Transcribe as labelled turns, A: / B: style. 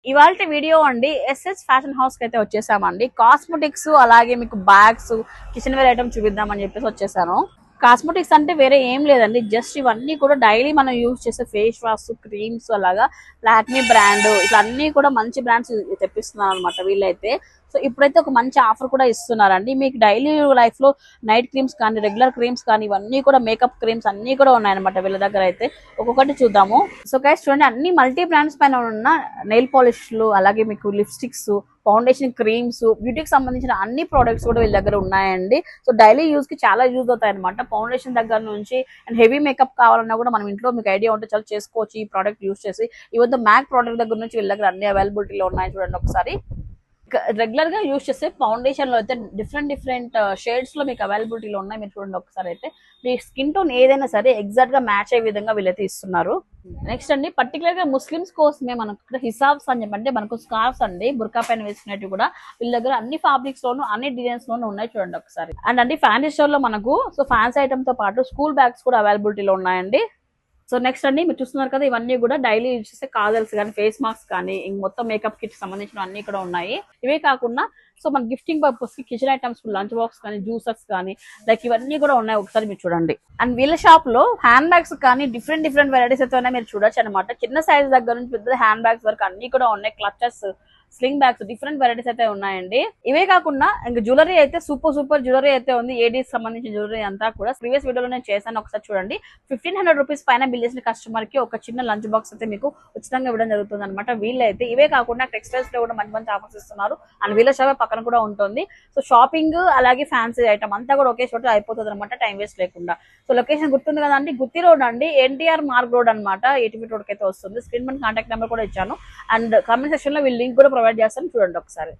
A: ఇవాల్టి వీడియో అండి SS fashion house కి అయితే వచ్చేసామండి. కాస్మెటిక్స్ అలాగే మీకు బ్యాగ్స్, కిచెన్ వేర్ ఐటమ్ చూపిద్దామని చెప్పేసి వచ్చేసాను. కాస్మెటిక్స్ అంటే వేరే ఏం లేదండి, జస్ట్ ఇవన్నీ కూడా డైలీ మనం యూజ్ చేసే ఫేస్ వాష్, క్రీమ్స్, అలాగా లాక్మీ బ్రాండ్ ఇట్లా అన్ని కూడా మంచి బ్రాండ్స్ తెప్పిస్తున్నారు అనమాట వీళ్ళైతే. సో ఇప్పుడైతే ఒక మంచి ఆఫర్ కూడా ఇస్తున్నారండి. మీకు డైలీ లైఫ్ లో నైట్ క్రీమ్స్ కానీ, రెగ్యులర్ క్రీమ్స్ కానీ, ఇవన్నీ కూడా మేకప్ క్రీమ్స్ అన్ని కూడా ఉన్నాయన్నమాట వీళ్ళ దగ్గర అయితే. ఒక్కొక్కటి చూద్దాము. సో గైస్ చూడండి, అన్ని మల్టీ బ్రాండ్స్ పైన ఉన్న నెయిల్ పాలిష్లు, అలాగే మీకు లిప్స్టిక్స్, ఫౌండేషన్ క్రీమ్స్, బ్యూటీకి సంబంధించిన అన్ని ప్రోడక్ట్స్ కూడా వీళ్ళ దగ్గర ఉన్నాయండి. సో డైలీ యూజ్ కి చాలా యూజ్ అవుతాయి అనమాట. ఫౌండేషన్ దగ్గర నుంచి అండ్ హెవీ మేకప్ కావాలన్నా కూడా మనం ఇంట్లో మీకు ఐడియా ఉంటే చాలా చేసుకోవచ్చు ఈ ప్రోడక్ట్ యూజ్ చేసి. ఈవెన్ మ్యాక్ ప్రోడక్ట్ దగ్గర నుంచి వీళ్ళ దగ్గర అన్ని అవైలబిలిటీలో ఉన్నాయి. చూడండి ఒకసారి. రెగ్యులర్ గా యూజ్ చేసే ఫౌండేషన్ లో అయితే డిఫరెంట్ షేడ్స్ లో మీకు అవైలబిలిటీలో ఉన్నాయి. మీరు చూడండి ఒకసారి. అయితే మీ స్కిన్ టోన్ ఏదైనా సరే ఎగ్జాక్ట్ గా మ్యాచ్ అయ్యే విధంగా వీళ్ళైతే ఇస్తున్నారు. నెక్స్ట్ అండి, పర్టికులర్ గా ముస్లిమ్స్ కోసమే మనకు ఇక్కడ హిసాబ్స్ అని చెప్పంటే మనకు స్కార్ఫ్స్ అండి, బుర్కా పైన వేసుకునేవి కూడా వీళ్ళ దగ్గర అన్ని ఫ్యాబ్రిక్స్ లోను అన్ని డిజైన్స్ లోను ఉన్నాయి. చూడండి ఒకసారి. అండ్ అండి ఫ్యాన్సీ స్టోర్ లో మనకు సో ఫ్యాన్సీ ఐటమ్ తో పాటు స్కూల్ బ్యాగ్స్ కూడా అవైలబిలిటీలో ఉన్నాయండి. సో నెక్స్ట్ అండి, మీరు చూస్తున్నారు కదా, ఇవన్నీ కూడా డైలీ యూజ్ చేసే కాజల్స్ కానీ, ఫేస్ మాస్క్ కానీ, ఇంక మొత్తం మేకప్ కిట్ సంబంధించిన అన్ని కూడా ఉన్నాయి. ఇవే కాకుండా సో మన గిఫ్టింగ్ పర్పస్ కి కిచెన్ ఐటమ్స్, లంచ్ బాక్స్ కానీ, జ్యూసెస్ కానీ, లైక్ ఇవన్నీ కూడా ఉన్నాయి. ఒకసారి మీరు చూడండి. అండ్ వీళ్ళ షాప్ లో హ్యాండ్ బ్యాగ్స్ కానీ డిఫరెంట్ వెరైటీస్ అయితే ఉన్నాయి. మీరు చూడొచ్చు అనమాట. చిన్న సైజ్ దగ్గర నుంచి పెద్ద హ్యాండ్ బ్యాగ్స్ వరకు అన్ని కూడా ఉన్నాయి. Clutches, sling bags, different varieties అయితే ఉన్నాయండి. ఇవే కాకుండా ఇంకా జ్యువెలరీ అయితే సూపర్ జ్యువెలరీ అయితే ఉంది. ఏడీస్ సంబంధించిన జ్యువెలరీ అంతా కూడా ప్రీవియస్ వీడియోలో నేను చేశాను, ఒకసారి చూడండి. 1500 రూపీస్ పైన బిల్ చేసిన కస్టమర్ కి ఒక చిన్న లంచ్ బాక్స్ అయితే మీకు ఉచితంగా ఇవ్వడం జరుగుతుంది అనమాట. వీళ్ళైతే ఇవే కాకుండా టెక్స్టైల్స్ లో కూడా మంచి ఆఫర్స్ ఇస్తున్నారు. అండ్ వీళ్ళ షాప్ పక్కన కూడా ఉంటుంది. సో షాపింగ్ అలాగే ఫ్యాన్సీ ఐటమ్ అంతా కూడా ఒకే చోట అయిపోతుంది అనమాట, టైం వేస్ట్ లేకుండా. సో లొకేషన్ గుర్తుంది కదా అండి, గుత్తి రోడ్ అండి, ఎన్టీఆర్ మార్గ్ రోడ్ అనమాట. ఏటీపీ రోడ్ కి అయితే వస్తుంది. స్క్రీన్ మీద కాంటాక్ట్ నెంబర్ కూడా ఇచ్చాను. అండ్ కామెంట్ సెక్షన్ లో వీళ్ళు లింక్ కూడా ప్రొవైడ్ చేస్తాను, చూడండి ఒకసారి.